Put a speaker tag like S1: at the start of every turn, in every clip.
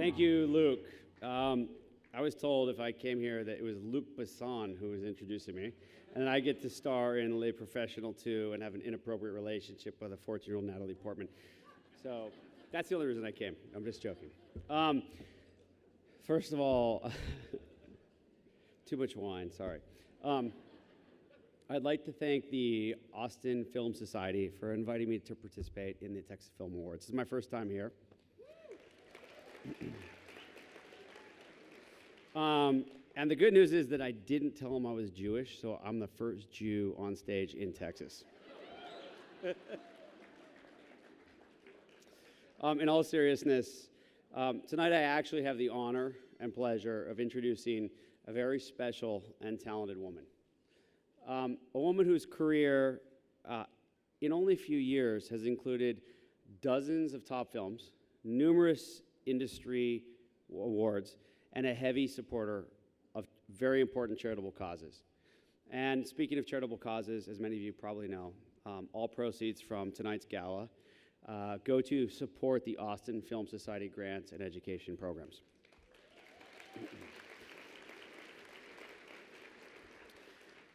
S1: Thank you, Luke. I was told if I came here that it was Luc Besson who was introducing me, and I get to star in Les Professional 2 and have an inappropriate relationship with a 14-year-old Natalie Portman. So that's the only reason I came. I'm just joking. First of all, too much wine, sorry. I'd like to thank the Austin Film Society for inviting me to participate in the Texas Film Awards. This is my first time here. And the good news is that I didn't tell them I was Jewish, so I'm the first Jew on stage in Texas. In all seriousness, tonight I actually have the honor and pleasure of introducing a very special and talented woman. A woman whose career, in only a few years, has included dozens of top films, numerous industry awards, and a heavy supporter of very important charitable causes. And speaking of charitable causes, as many of you probably know, all proceeds from tonight's gala go to support the Austin Film Society grants and education programs.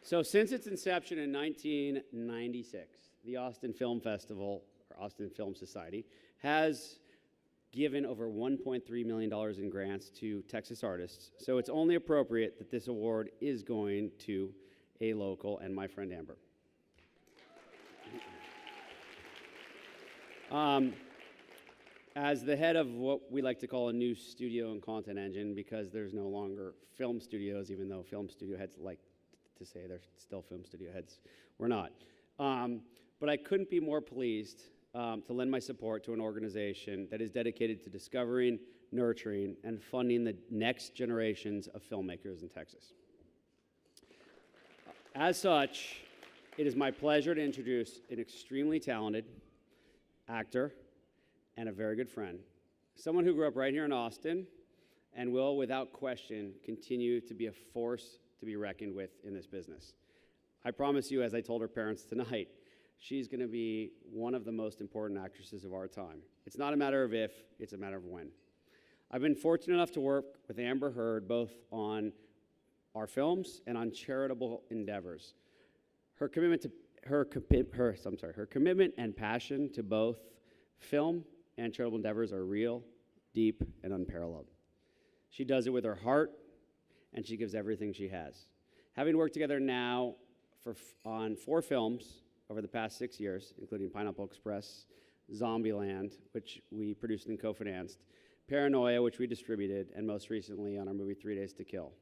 S1: So since its inception in 1996, the Austin Film Festival, or Austin Film Society, has given over $1.3 million in grants to Texas artists. So it's only appropriate that this award is going to a local and my friend Amber. As the head of what we like to call a new studio and content engine, because there's no longer film studios, even though film studio heads like to say they're still film studio heads, we're not. But I couldn't be more pleased to lend my support to an organization that is dedicated to discovering, nurturing, and funding the next generations of filmmakers in Texas. As such, it is my pleasure to introduce an extremely talented actor and a very good friend, someone who grew up right here in Austin and will, without question, continue to be a force to be reckoned with in this business. I promise you, as I told her parents tonight, she's going to be one of the most important actresses of our time. It's not a matter of if, it's a matter of when. I've been fortunate enough to work with Amber Heard both on our films and on charitable endeavors. Her commitment and passion to both film and charitable endeavors are real, deep, and unparalleled. She does it with her heart, and she gives everything she has. Having worked together now on 4 films over the past 6 years, including Pineapple Express, Zombieland, which we produced and co-financed, Paranoia, which we distributed, and most recently on our movie 3 Days to Kill.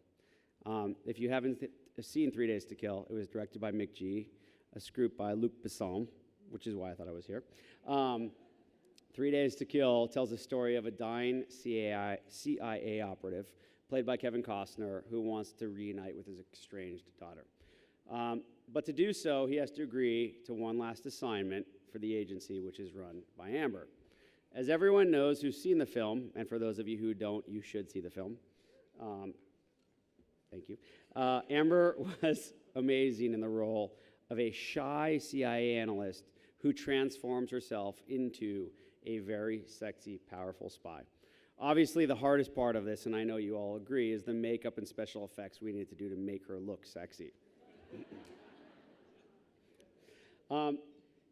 S1: If you haven't seen 3 Days to Kill, it was directed by MACHETE, a script by Luc Besson, which is why I thought I was here. 3 Days to Kill tells the story of a dying CIA operative, played by Kevin Costner, who wants to reunite with his estranged daughter. But to do so, he has to agree to one last assignment for the agency, which is run by Amber. As everyone knows who's seen the film, and for those of you who don't, you should see the film. Thank you. Amber was amazing in the role of a shy CIA analyst who transforms herself into a very sexy, powerful spy. Obviously, the hardest part of this, and I know you all agree, is the makeup and special effects we need to do to make her look sexy.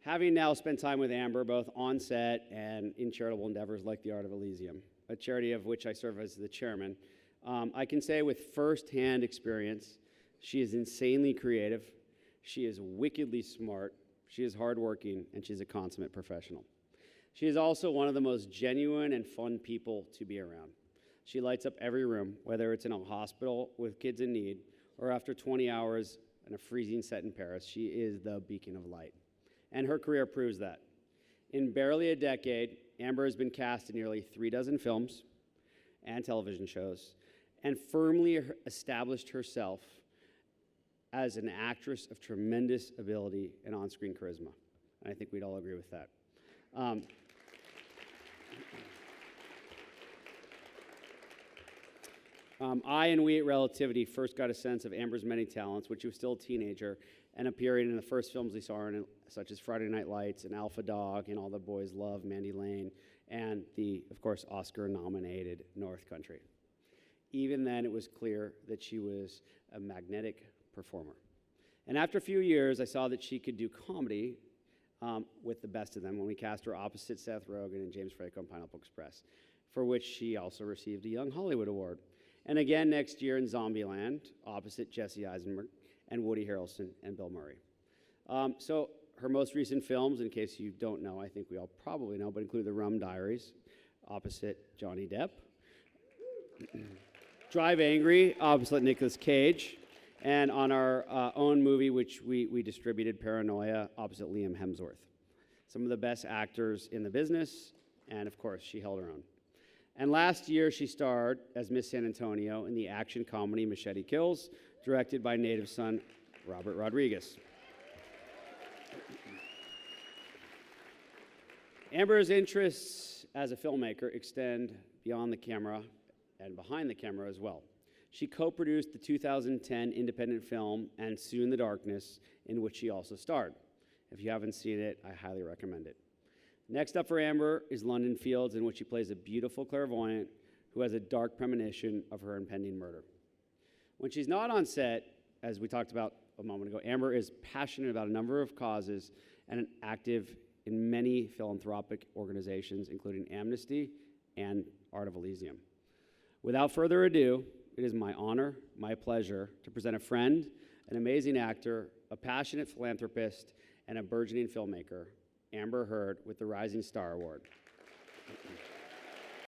S1: Having now spent time with Amber, both on set and in charitable endeavors like the Art of Elysium, a charity of which I serve as the chairman, I can say with firsthand experience, she is insanely creative, she is wickedly smart, she is hardworking, and she's a consummate professional. She is also one of the most genuine and fun people to be around. She lights up every room, whether it's in a hospital with kids in need or after 20 hours in a freezing set in Paris. She is the beacon of light. And her career proves that. In barely a decade, Amber has been cast in nearly 36 films and television shows and firmly established herself as an actress of tremendous ability and on-screen charisma. And I think we'd all agree with that. I and we at Relativity first got a sense of Amber's many talents, when she was still a teenager, and appearing in the first films we saw her in, such as Friday Night Lights and Alpha Dog and All the Boys Love, Mandy Lane, and the, of course, Oscar-nominated North Country. Even then, it was clear that she was a magnetic performer. And after a few years, I saw that she could do comedy with the best of them when we cast her opposite Seth Rogen and James Franco in Pineapple Express, for which she also received a Young Hollywood Award. And again next year in Zombieland, opposite Jesse Eisenberg and Woody Harrelson and Bill Murray. So her most recent films, in case you don't know, I think we all probably know, but include The Rum Diaries, opposite Johnny Depp, Drive Angry, opposite Nicolas Cage, and on our own movie, which we distributed, Paranoia, opposite Liam Hemsworth. Some of the best actors in the business, and of course, she held her own. And last year, she starred as Miss San Antonio in the action comedy Machete Kills, directed by native son Robert Rodriguez. Amber's interests as a filmmaker extend beyond the camera and behind the camera as well. She co-produced the 2010 independent film And Soon the Darkness, in which she also starred. If you haven't seen it, I highly recommend it. Next up for Amber is London Fields, in which she plays a beautiful clairvoyant who has a dark premonition of her impending murder. When she's not on set, as we talked about a moment ago, Amber is passionate about a number of causes and active in many philanthropic organizations, including Amnesty and Art of Elysium. Without further ado, it is my honor, my pleasure, to present a friend, an amazing actor, a passionate philanthropist, and a burgeoning filmmaker, Amber Heard, with the Rising Star Award.